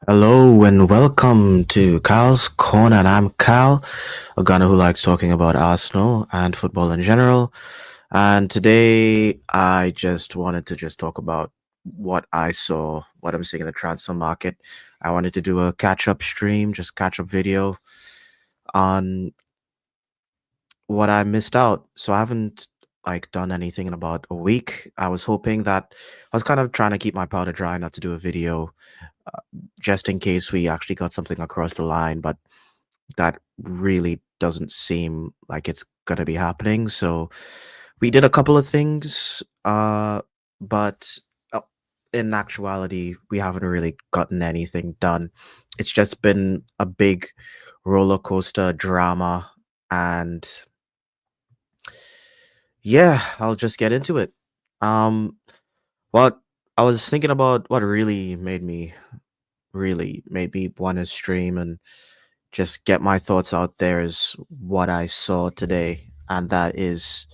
Hello and welcome to Kyle's Corner. And I'm Kyle, a gunner who likes talking about Arsenal and football in general. And today I just wanted to just talk about what I saw, what I'm seeing in the transfer market. I wanted to do a catch-up stream, just catch-up video on what I missed out. So I haven't done anything in about a week. I was hoping that I was kind of trying to keep my powder dry, not to do a video uh, just in case we actually got something across the line, but that really doesn't seem like it's gonna be happening. So we did a couple of things, but uh, in actuality, we haven't really gotten anything done. It's just been a big roller coaster drama, and yeah, I'll just get into it. Um, what I was thinking about, what really made me want to stream and just get my thoughts out there is what I saw today, and that is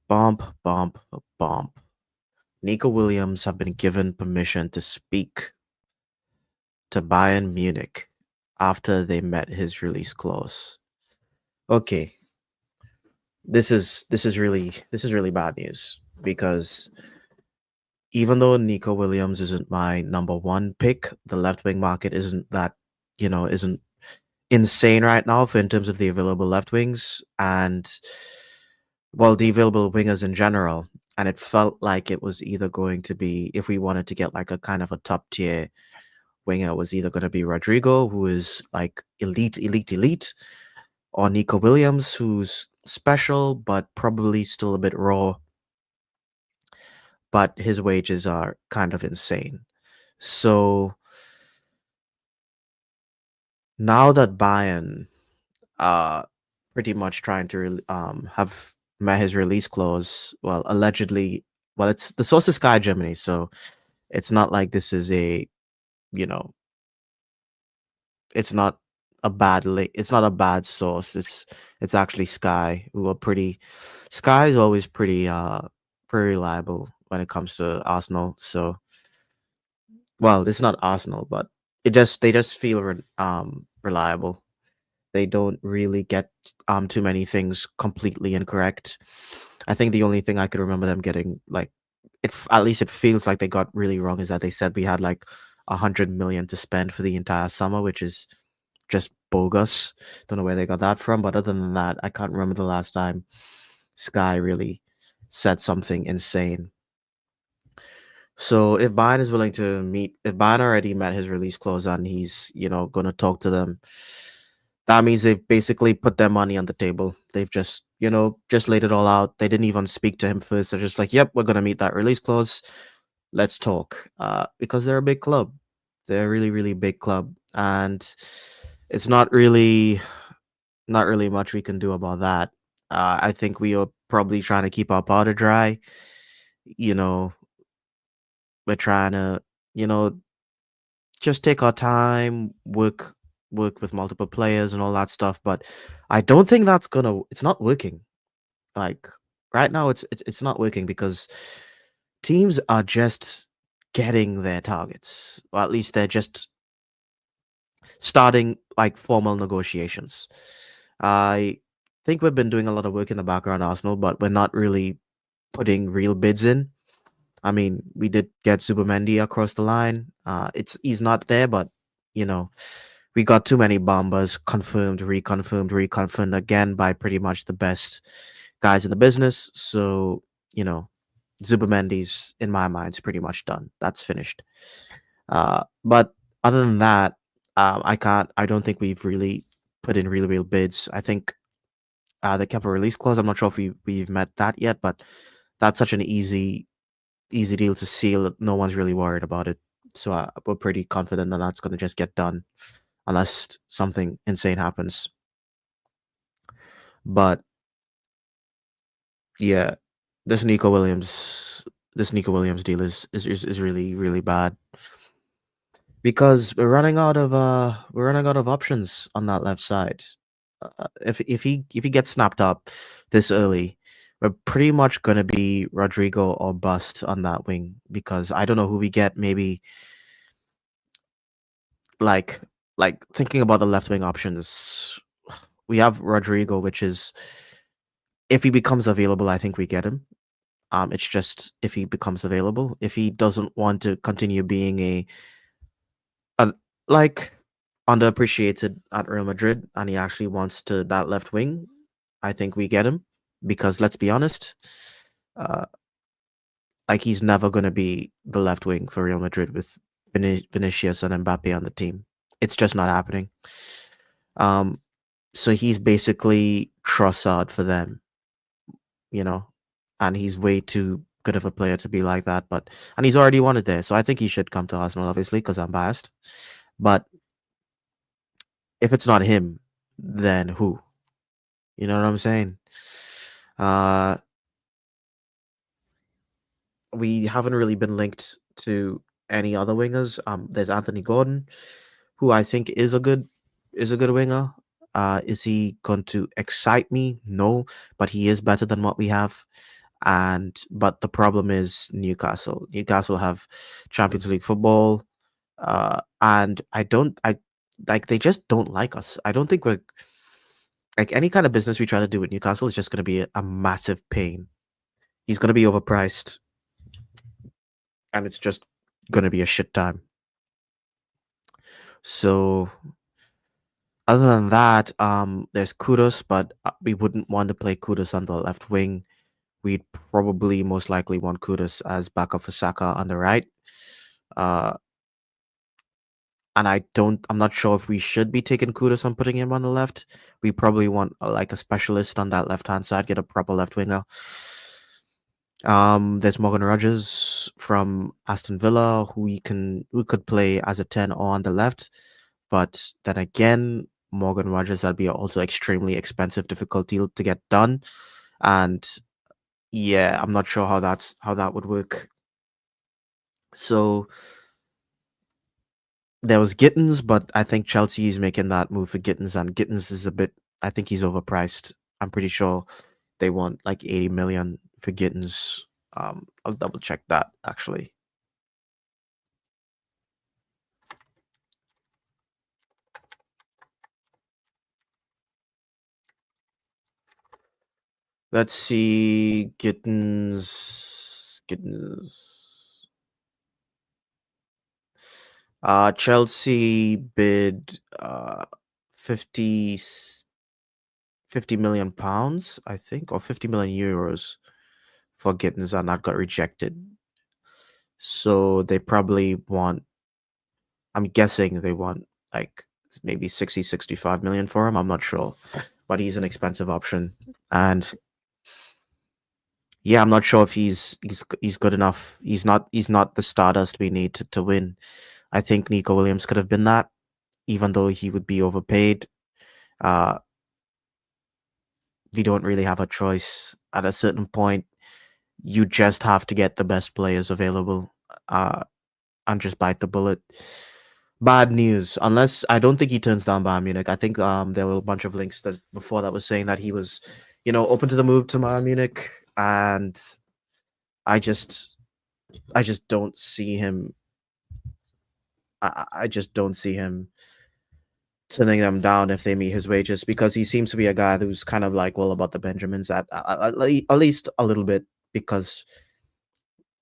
bump, bump, bump. Nico Williams have been given permission to speak to Bayern Munich after they met his release clause. Okay, this is really bad news because even though Nico Williams isn't my number one pick, the left wing market isn't that isn't insane right now for in terms of the available left wings and well the available wingers in general. And it felt like it was either going to be, if we wanted to get like a kind of a top tier winger, it was either going to be Rodrigo, who is like elite, or Nico Williams, who's special but probably still a bit raw, but his wages are kind of insane. So now that Bayern uh pretty much trying to have met his release clause. Well, allegedly, well, it's the source is Sky Germany, so it's not like this is a you know, it's not a bad link. It's not a bad source. It's actually Sky, who are pretty. Sky is always pretty reliable when it comes to Arsenal. So well, it's not Arsenal, but they just feel reliable. They don't really get too many things completely incorrect. I think the only thing I could remember them getting like at least it feels like they got really wrong is that they said we had like 100 million to spend for the entire summer, which is just bogus. Don't know where they got that from, but other than that, I can't remember the last time Sky really said something insane. So if Bayern is willing to meet, if Bayern already met his release clause and he's, going to talk to them, that means they've basically put their money on the table. They've just, just laid it all out. They didn't even speak to him first. They're just like, yep, we're going to meet that release clause. Let's talk. Because they're a big club. They're a really, really big club. And it's not really much we can do about that. I think we are probably trying to keep our powder dry. You know, we're trying to, you know, just take our time, work with multiple players and all that stuff. But I don't think it's not working. Like right now, it's not working because teams are just getting their targets, or at least they're just starting like formal negotiations. I think we've been doing a lot of work in the background, Arsenal, but we're not really putting real bids in. I mean, we did get Zubimendi across the line. He's not there, but you know, we got too many bombers confirmed, reconfirmed again by pretty much the best guys in the business. So, you know, Zubimendi's in my mind is pretty much done. That's finished. But other than that, I don't think we've really put in real bids. I think the kept a release clause. I'm not sure if we've met that yet, but that's such an easy deal to seal that no one's really worried about it. So we're pretty confident that that's going to just get done unless something insane happens. But yeah, this Nico Williams, this Nico Williams deal is really really bad because we're running out of options on that left side. If he gets snapped up this early, we're pretty much gonna be Rodrigo or bust on that wing because I don't know who we get. Maybe like thinking about the left wing options, we have Rodrigo, which is if he becomes available, I think we get him. It's just if he becomes available. If he doesn't want to continue being a like underappreciated at Real Madrid, and he actually wants to that left wing, I think we get him because let's be honest, uh, like he's never gonna be the left wing for Real Madrid with Vinicius and Mbappe on the team. It's just not happening. Um, so he's basically Trossard for them, you know, and he's way too good of a player to be like that. But and he's already won it there, so I think he should come to Arsenal, obviously, because I'm biased. But if it's not him, then who? You know what I'm saying? Uh, we haven't really been linked to any other wingers. There's Anthony Gordon, who I think is a good winger. Is he going to excite me? No, but he is better than what we have. And but the problem is Newcastle. Newcastle have Champions League football, and I like they just don't like us. I don't think we're like any kind of business we try to do with Newcastle is just going to be a massive pain. He's going to be overpriced, and it's just going to be a shit time. So other than that, there's Kudos, but we wouldn't want to play Kudos on the left wing. We'd probably most likely want Kudos as backup for Saka on the right. Uh, and I'm not sure if we should be taking Kudos and putting him on the left. We probably want like a specialist on that left hand side, get a proper left winger. There's Morgan Rogers from Aston Villa, who could play as a 10 or on the left. But then again, Morgan Rogers, that'd be also extremely expensive, difficult deal to get done. And yeah, I'm not sure how that would work. So there was Gittins, but I think Chelsea is making that move for Gittins, and Gittins is a bit. I think he's overpriced. I'm pretty sure they want like 80 million for Gittins. I'll double check that actually. Let's see, Gittins. Chelsea bid 50 £50 million, I think, or 50 million euros for Gittins, and that got rejected. So they probably want, I'm guessing they want like maybe 65 million for him. I'm not sure, but he's an expensive option. And yeah, I'm not sure if he's good enough. He's not the stardust we need to win. I think Nico Williams could have been that, even though he would be overpaid. Uh, we don't really have a choice. At a certain point, you just have to get the best players available, and just bite the bullet. Bad news. Unless I don't think he turns down Bayern Munich. I think there were a bunch of links that before that was saying that he was, open to the move to Bayern Munich, and I just I just don't see him. I just don't see him turning them down if they meet his wages, because he seems to be a guy who's kind of like all about the Benjamins at least a little bit. Because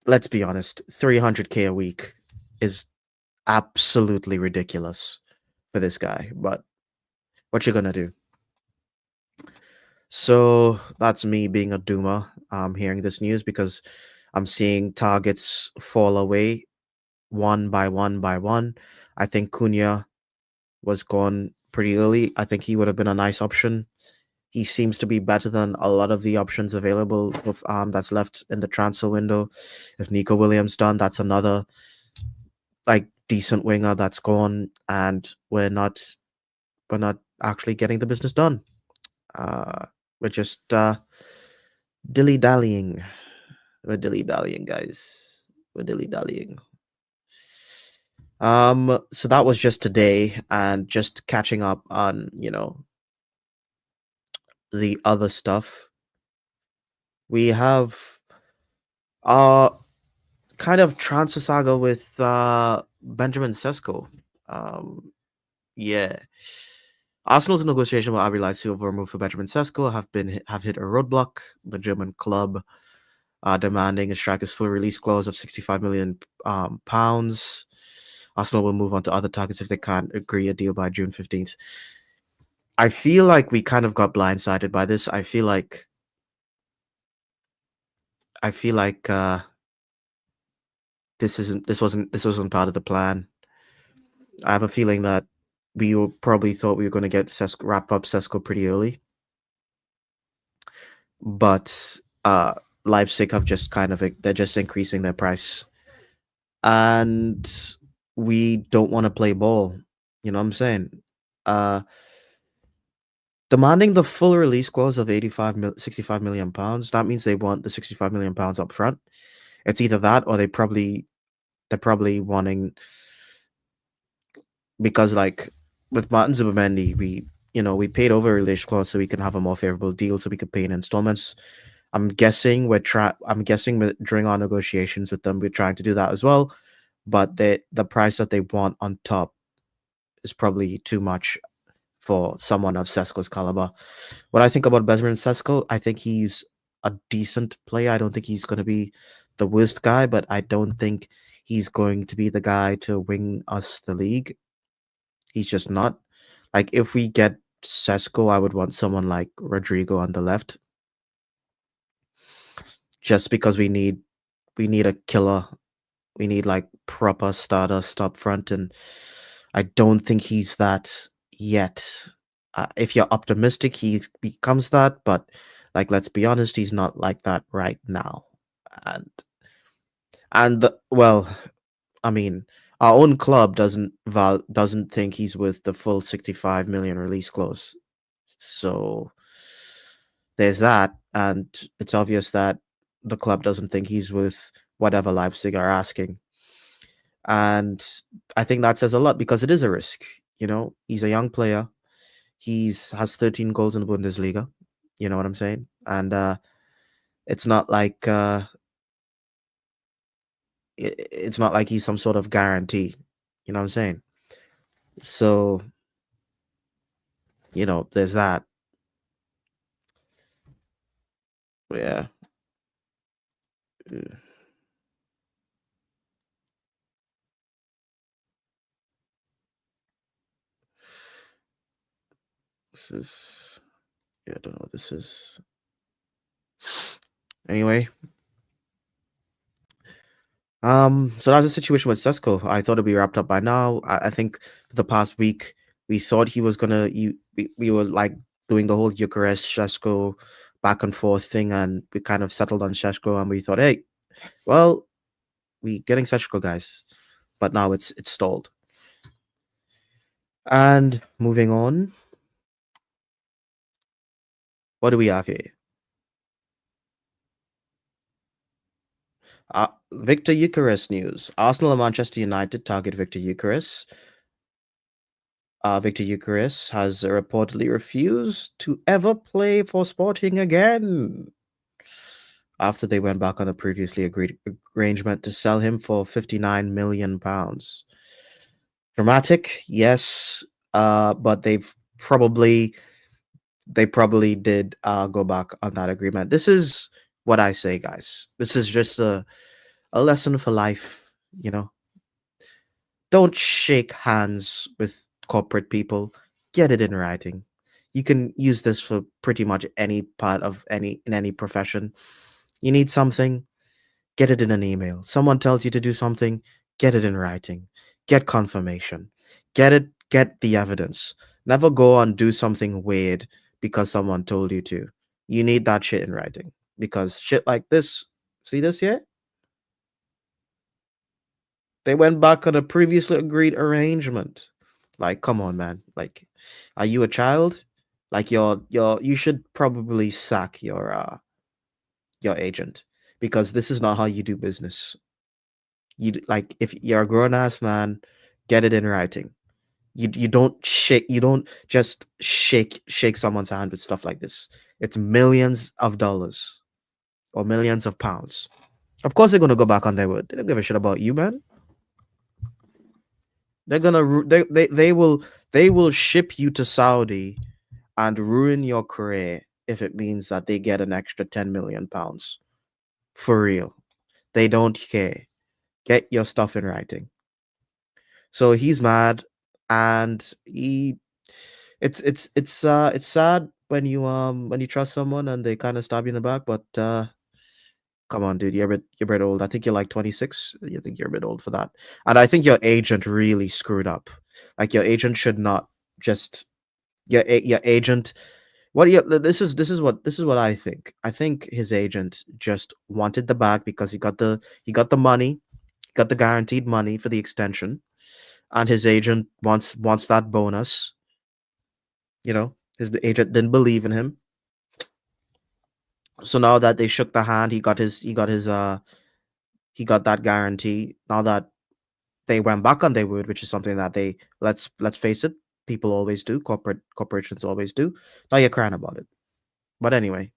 let's be honest, 300K a week is absolutely ridiculous for this guy. But what you gonna do? So that's me being a doomer. Hearing this news because I'm seeing targets fall away one by one by one. I think Cunha was gone pretty early. I think he would have been a nice option. He seems to be better than a lot of the options available with that's left in the transfer window. If Nico Williams done, that's another like decent winger that's gone, and we're not actually getting the business done. We're just dilly dallying. We're dilly dallying, guys. We're dilly dallying. So that was just today, and just catching up on the other stuff. We have uh kind of transfer saga with Benjamin Sesko. Um, yeah. Arsenal's negotiation with RB Leipzig over a move for Benjamin Sesko have hit a roadblock. The German club demanding a striker's full release clause of 65 million pounds. Arsenal will move on to other targets if they can't agree a deal by June 15th. I feel like we kind of got blindsided by this. I feel like this wasn't part of the plan. I have a feeling that probably thought we were going to get wrap up Sesko pretty early, but Leipzig have just they're just increasing their price, and we don't want to play ball. You know what I'm saying? Uh, Demanding the full release clause of 65 million pounds. That means they want the 65 million pounds up front. It's either that or they're probably wanting, because like with Martin Zubimendi, we paid over a release clause so we can have a more favorable deal so we could pay in installments. I'm guessing during our negotiations with them, we're trying to do that as well. But the price that they want on top is probably too much for someone of Sesko's caliber. What I think about Benjamin Sesko, I think he's a decent player. I don't think he's going to be the worst guy, but I don't think he's going to be the guy to win us the league. He's just not. Like, if we get Sesko, I would want someone like Rodrigo on the left, just because we need a killer. We need like proper starter stop front, and I don't think he's that yet. If you're optimistic, he becomes that, but like, let's be honest, he's not like that right now. And well, I mean, our own club doesn't think he's worth the full 65 million release clause. So there's that, and it's obvious that the club doesn't think he's worth whatever Leipzig are asking. And I think that says a lot because it is a risk. He's a young player. He's has 13 goals in the Bundesliga. You know what I'm saying? And it's not like it's not like he's some sort of guarantee. You know what I'm saying? So, there's that. Yeah. uh, This is yeah, I don't know what this is. Anyway, so that's the situation with Sesko. I thought it'd be wrapped up by now. I think for the past week we thought he was gonna we were like doing the whole Eucharist Sesko back and forth thing, and we kind of settled on Sesko, and we thought, hey, well, we getting Sesko, guys. But now it's stalled. And moving on, what do we have here? Victor Eucharist news. Arsenal and Manchester United target Victor Eucharist. Victor Eucharist has reportedly refused to ever play for Sporting again after they went back on the previously agreed arrangement to sell him for £59 million. Dramatic, yes, but they probably did go back on that agreement. This is what I say, guys. This is just a lesson for life. You know, don't shake hands with corporate people. Get it in writing. You can use this for pretty much any part of any profession. You need something, get it in an email. Someone tells you to do something, get it in writing. Get confirmation. Get the evidence. Never go and do something weird because someone told you to. You need that shit in writing. Because shit like this, see this here? They went back on a previously agreed arrangement. Like, come on, man. Like, are you a child? Like, you should probably sack your agent, because this is not how you do business. Like, if you're a grown ass man, get it in writing. You don't just shake someone's hand with stuff like this. It's millions of dollars or millions of pounds. Of course they're gonna go back on their word. They don't give a shit about you, man. They're gonna they will ship you to Saudi and ruin your career if it means that they get an extra 10 million pounds. For real. They don't care. Get your stuff in writing. So he's mad, and he it's sad when you trust someone and they kind of stab you in the back, but come on, dude, you're a bit old. I think you're like 26. You think you're a bit old for that. And I think your agent really screwed up. Like your agent should not just your agent. What yeah, this is what I think. I think his agent just wanted the bag because he got the money, got the guaranteed money for the extension, and his agent wants that bonus. You know, his agent didn't believe in him. So now that they shook the hand, he got that guarantee. Now that they went back on their word, which is something that they let's face it, people always do, corporations always do. Now you're crying about it. But anyway,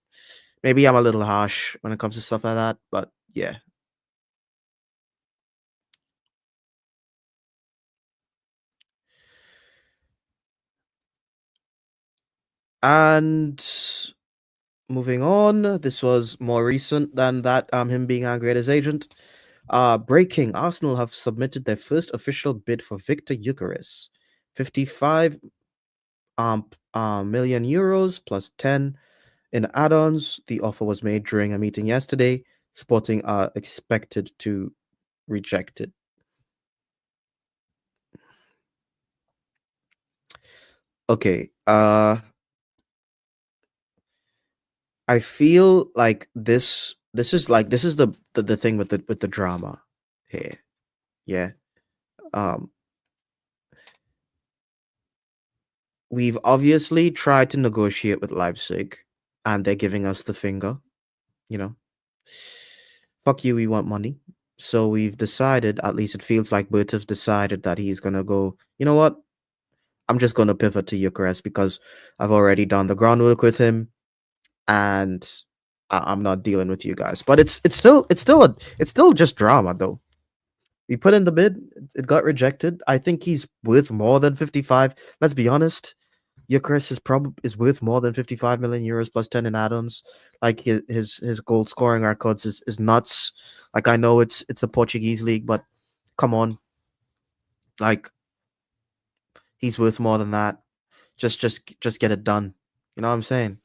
maybe I'm a little harsh when it comes to stuff like that, but yeah. And moving on, this was more recent than that. Him being angry at his agent. Breaking: Arsenal have submitted their first official bid for Victor Eucharist, 55 million euros plus 10 in add-ons. The offer was made during a meeting yesterday. Sporting are expected to reject it. Okay. I feel like this is the thing with the drama here. Yeah. Um we've obviously tried to negotiate with Leipzig and they're giving us the finger, you know. Fuck you, we want money. So we've decided, at least it feels like Bertov's decided that he's gonna go, you know what? I'm just gonna pivot to Eucharist because I've already done the groundwork with him and I'm not dealing with you guys. But it's still just drama though. We put in the bid, it got rejected. I think he's worth more than 55. Let's be honest. Eucharist is worth more than 55 million euros plus 10 in add-ons. Like his goal scoring records is nuts. Like I know it's a Portuguese league, but come on, like he's worth more than that. Just get it done. You know what I'm saying?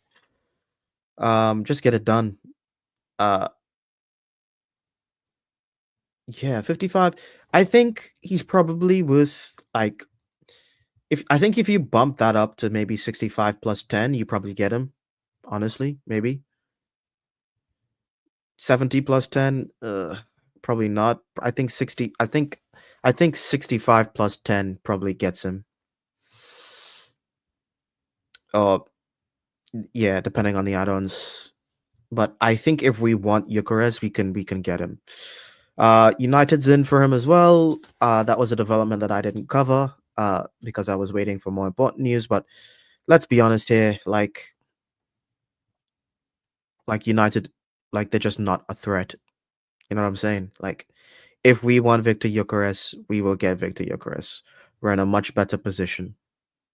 Just get it done. Uh yeah, 55. I think he's probably worth like if I think if you bump that up to maybe 65 plus 10, you probably get him. Honestly, maybe 70 plus 10. Probably not. I think 60. I think 65 plus 10 probably gets him. Oh, yeah, depending on the add-ons. But I think if we want Eucharist, we can get him. United's in for him as well. That was a development that I didn't cover because I was waiting for more important news. But let's be honest here, like United, like they're just not a threat. You know what I'm saying? Like if we want Victor Eucharist, we will get Victor Eucharist. We're in a much better position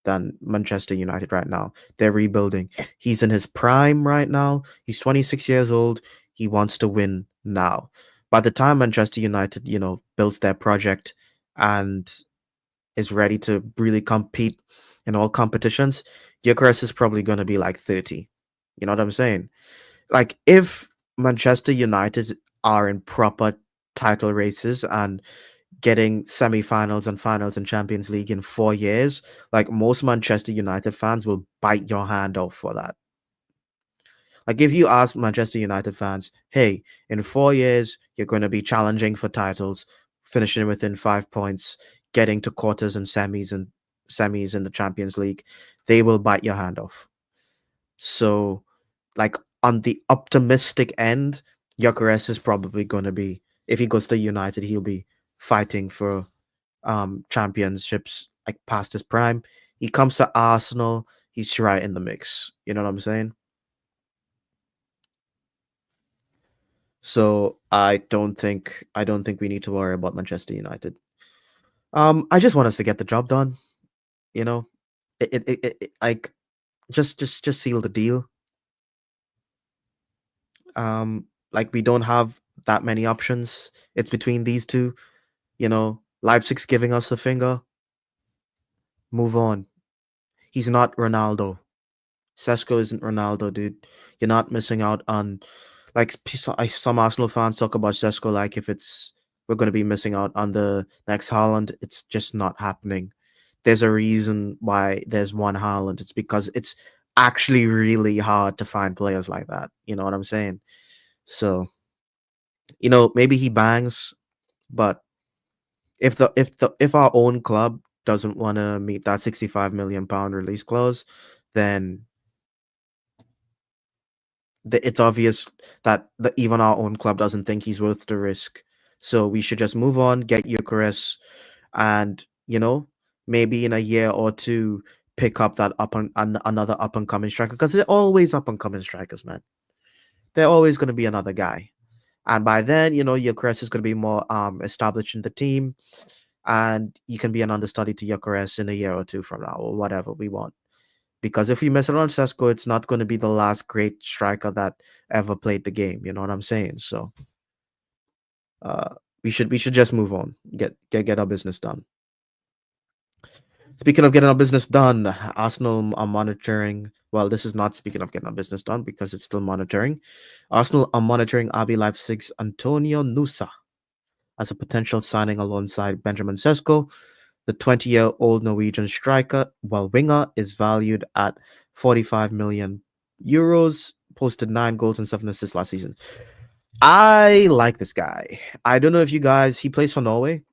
than Manchester United right now. They're rebuilding. He's in his prime right now. He's 26 years old. He wants to win now. By the time Manchester United, you know, builds their project and is ready to really compete in all competitions, Gyökeres is probably going to be like 30. You know what I'm saying? Like if Manchester United are in proper title races and getting semi-finals and finals in Champions League in 4 years, like most Manchester United fans will bite your hand off for that. Like if you ask Manchester United fans, hey, in 4 years, you're going to be challenging for titles, finishing within 5 points, getting to quarters and semis in the Champions League, they will bite your hand off. So, like on the optimistic end, Gyökeres is probably going to be, if he goes to United, he'll be fighting for championships like past his prime. He comes to Arsenal, he's right in the mix. You know what I'm saying? So I don't think we need to worry about Manchester United. I just want us to get the job done. You know, like just seal the deal. Like we don't have that many options. It's between these two. Leipzig's giving us the finger. Move on. He's not Ronaldo. Sesko isn't Ronaldo, dude. You're not missing out on like some Arsenal fans talk about Sesko like if it's we're going to be missing out on the next Haaland. It's just not happening. There's a reason why there's one Haaland. It's because it's actually really hard to find players like that. You know what I'm saying? So maybe he bangs, but if our own club doesn't want to meet that 65 million pound release clause, then it's obvious that even our own club doesn't think he's worth the risk. So we should just move on, get Eucharist, and maybe in a year or two pick up that another up and coming striker because they're always up and coming strikers, man. They're always going to be another guy, and by then Eucharist is going to be more established in the team, and you can be an understudy to Eucharist in a year or two from now or whatever we want. Because if we mess around Sesko, it's not going to be the last great striker that ever played the game. You know what I'm saying? So uh, we should just move on, get our business done. Speaking of getting our business done, Arsenal are monitoring. Well, this is not speaking of getting our business done because it's still monitoring. Arsenal are monitoring RB Leipzig's Antonio Nusa as a potential signing alongside Benjamin Sesko. The 20-year-old Norwegian striker, well, winger, is valued at 45 million euros, posted 9 goals and 7 assists last season. I like this guy. I don't know if you guys, he plays for Norway.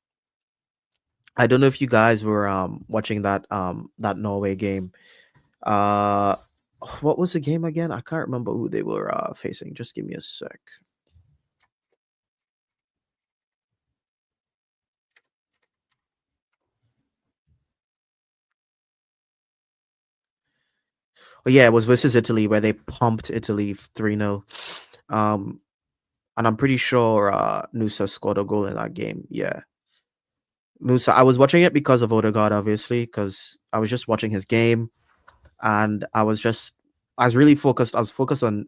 I don't know if you guys were watching that Norway game. Uh what was the game again? I can't remember who they were facing. Just give me a sec. Oh yeah, it was versus Italy where they pumped Italy 3-0. Um and I'm pretty sure Nusa scored a goal in that game. Yeah. Nusa, I was watching it because of Odegaard, obviously, because I was just watching his game and I was really focused. I was focused on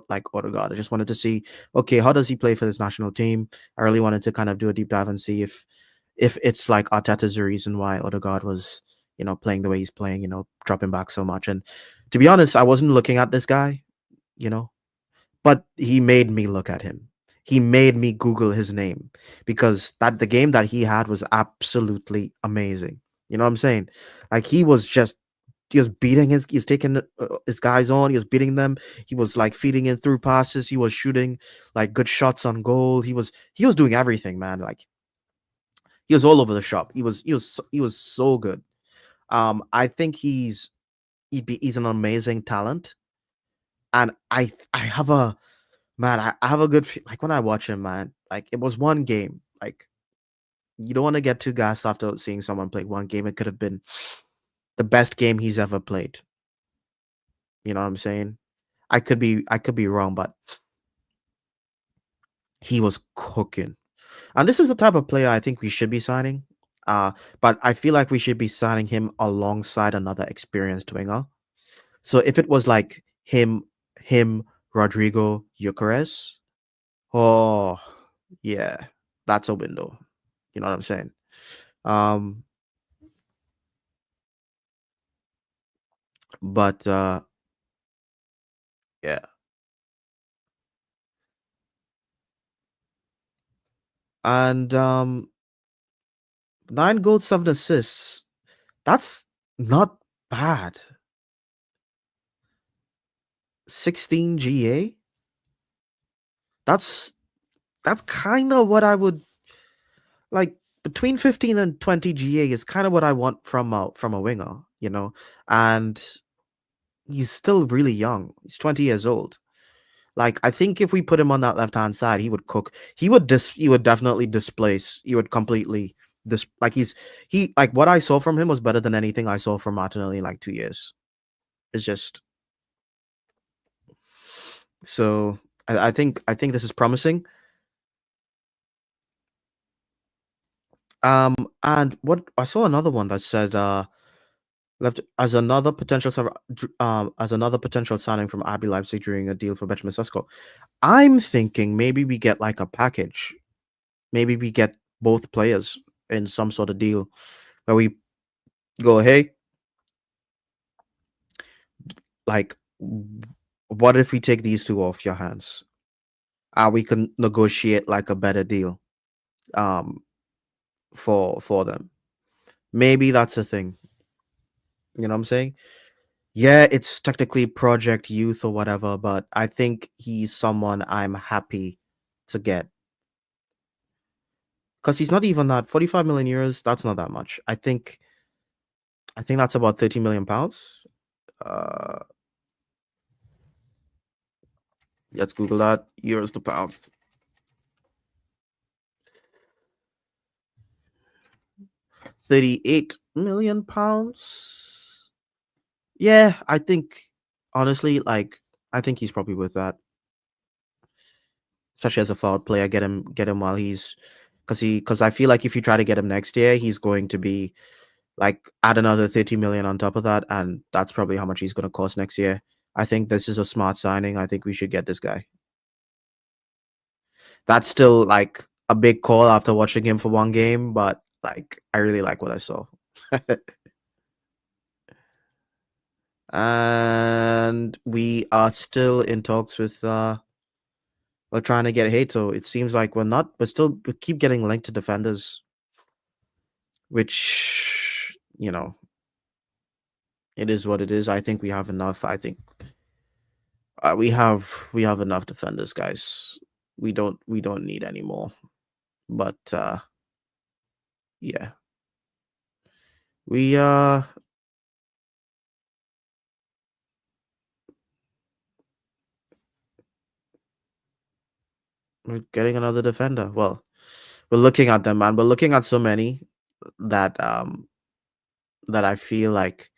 like Odegaard. I just wanted to see, okay, how does he play for this national team? I really wanted to kind of do a deep dive and see if it's like Arteta's the reason why Odegaard was, playing the way he's playing, dropping back so much. And to be honest, I wasn't looking at this guy, you know, but he made me look at him. He made me Google his name because that the game that he had was absolutely amazing. You know what I'm saying? Like he was beating he's taking his guys on. He was beating them. He was like feeding in through passes. He was shooting like good shots on goal. He was doing everything, man. Like he was all over the shop. He was so good. I think he's an amazing talent, and I have a man. I have a good like when I watch him, man. Like it was one game. Like you don't want to get too gassed after seeing someone play one game. It could have been the best game he's ever played. You know what I'm saying? I could be wrong, but he was cooking. And this is the type of player I think we should be signing. But I feel like we should be signing him alongside another experienced winger. So if it was like him, Rodrigo, Eucharist, oh yeah, that's a window. You know what I'm saying? Um, but yeah, and 9 goals, 7 assists. That's not bad. 16 GA. That's that's kind of what I would like between 15 and 20 GA is kind of what I want from a winger, and he's still really young. He's 20 years old. Like I think if we put him on that left hand side, he would cook. He would definitely displace. He would completely like he like what I saw from him was better than anything I saw from Martinelli in like 2 years. It's just so I think this is promising. And what I saw another one that said left as another potential signing from RB Leipzig during a deal for Benjamin Sesko. I'm thinking maybe we get like a package. Maybe we get both players in some sort of deal where we go, hey, like, what if we take these two off your hands? We can negotiate like a better deal um for them. Maybe that's a thing. You know what I'm saying? Yeah, it's technically Project Youth or whatever, but I think he's someone I'm happy to get because he's not even that 45 million euros. That's not that much. I think that's about 30 million pounds. Uh, let's Google that euros to pounds. 38 million pounds. Yeah, I think honestly, like I think he's probably worth that, especially as a forward player. Get him while he's because I feel like if you try to get him next year, he's going to be like add another 30 million on top of that, and that's probably how much he's going to cost next year. I think this is a smart signing. I think we should get this guy. That's still like a big call after watching him for one game, but like I really like what I saw. And we are still in talks with we're trying to get Hato. It seems like we keep getting linked to defenders, which it is what it is. I think we have enough. I think we have enough defenders, guys. We don't need any more. But yeah. We we're getting another defender. Well, we're looking at them, man. We're looking at so many that that I feel like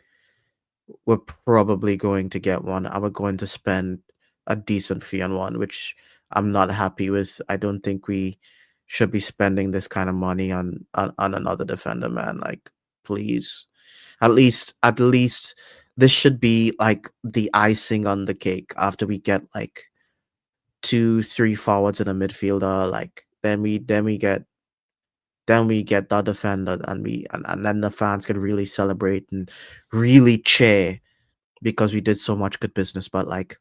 we're probably going to get one. And we're going to spend a decent fee on one, which I'm not happy with. I don't think we should be spending this kind of money on another defender, man. Like, please. At least this should be like the icing on the cake after we get like two, three forwards and a midfielder. Like then we get the defender and then the fans can really celebrate and really cheer because we did so much good business. But like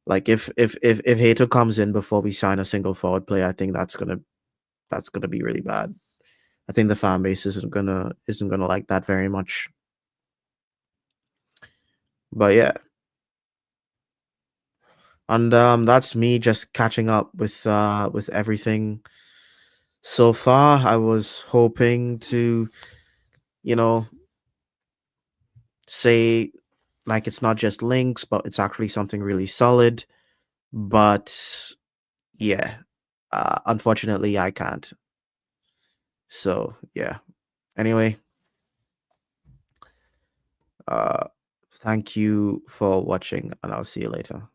if Hato comes in before we sign a single forward player, I think that's gonna be really bad. I think the fan base isn't gonna like that very much. But yeah. And that's me just catching up with everything so far. I was hoping to, you know, say like it's not just links, but it's actually something really solid. But yeah, unfortunately, I can't. So yeah. Anyway, uh, thank you for watching, and I'll see you later.